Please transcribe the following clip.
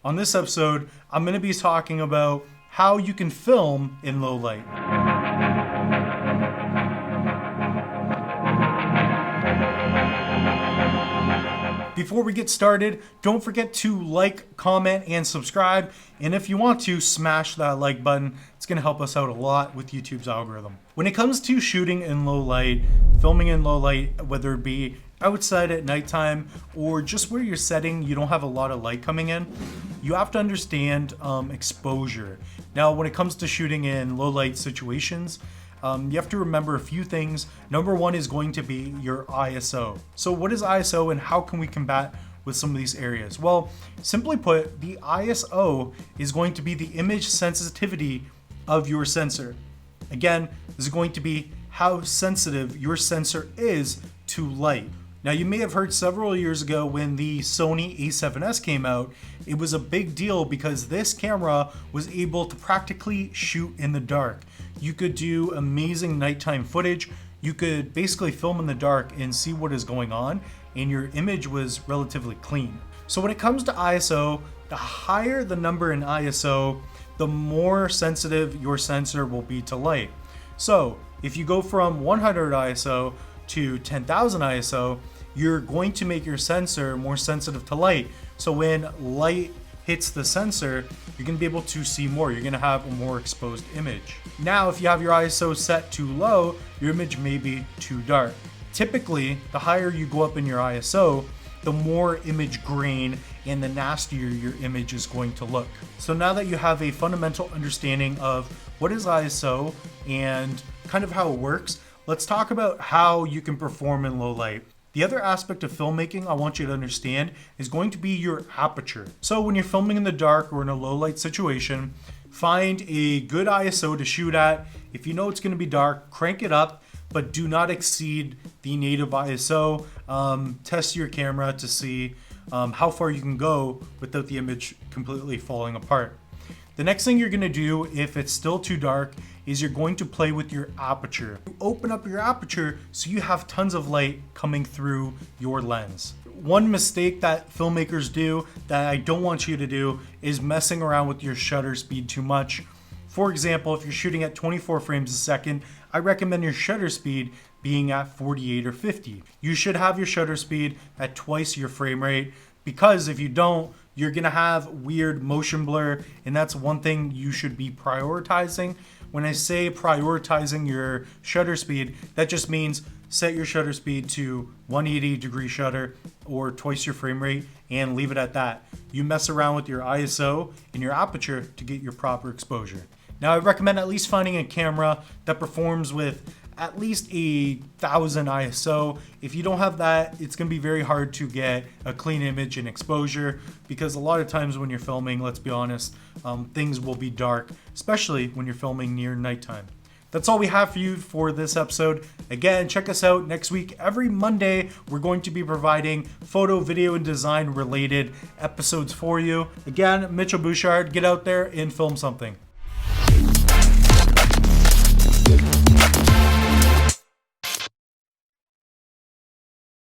On this episode, I'm going to be talking about how you can film in low light. Before we get started, don't forget to like, comment, and subscribe. And if you want to, smash that like button. It's going to help us out a lot with YouTube's algorithm. When it comes to shooting in low light, filming in low light, whether it be outside at nighttime or just where you're setting, you don't have a lot of light coming in, you have to understand exposure. Now, when it comes to shooting in low light situations, you have to remember a few things. Number one is going to be your ISO. So what is ISO and how can we combat with some of these areas? Well, simply put, the ISO is going to be the image sensitivity of your sensor. Again, this is going to be how sensitive your sensor is to light. Now, you may have heard several years ago when the Sony a7S came out, it was a big deal because this camera was able to practically shoot in the dark. You could do amazing nighttime footage. You could basically film in the dark and see what is going on, and your image was relatively clean. So when it comes to ISO, the higher the number in ISO, the more sensitive your sensor will be to light. So if you go from 100 ISO to 10,000 ISO, you're going to make your sensor more sensitive to light. So when light hits the sensor, you're gonna be able to see more. You're gonna have a more exposed image. Now, if you have your ISO set too low, your image may be too dark. Typically, the higher you go up in your ISO, the more image grain and the nastier your image is going to look. So now that you have a fundamental understanding of what is ISO and kind of how it works, let's talk about how you can perform in low light. The other aspect of filmmaking I want you to understand is going to be your aperture. So when you're filming in the dark or in a low light situation, find a good ISO to shoot at. If you know it's going to be dark, crank it up, but do not exceed the native ISO. Test your camera to see how far you can go without the image completely falling apart. The next thing you're going to do if it's still too dark is you're going to play with your aperture. You open up your aperture so you have tons of light coming through your lens. One mistake that filmmakers do that I don't want you to do is messing around with your shutter speed too much. For example, if you're shooting at 24 frames a second, I recommend your shutter speed being at 48 or 50. You should have your shutter speed at twice your frame rate, because if you don't, you're gonna have weird motion blur, and that's one thing you should be prioritizing. When I say prioritizing your shutter speed, that just means set your shutter speed to 180-degree shutter or twice your frame rate and leave it at that. You mess around with your ISO and your aperture to get your proper exposure. Now, I recommend at least finding a camera that performs with at least 1,000 ISO. If you don't have that, it's gonna be very hard to get a clean image and exposure, because a lot of times when you're filming, let's be honest, things will be dark, especially when you're filming near nighttime. That's all we have for you for this episode. Again, check us out next week. Every Monday, we're going to be providing photo, video, and design related episodes for you. Again, Mitchell Bouchard, get out there and film something.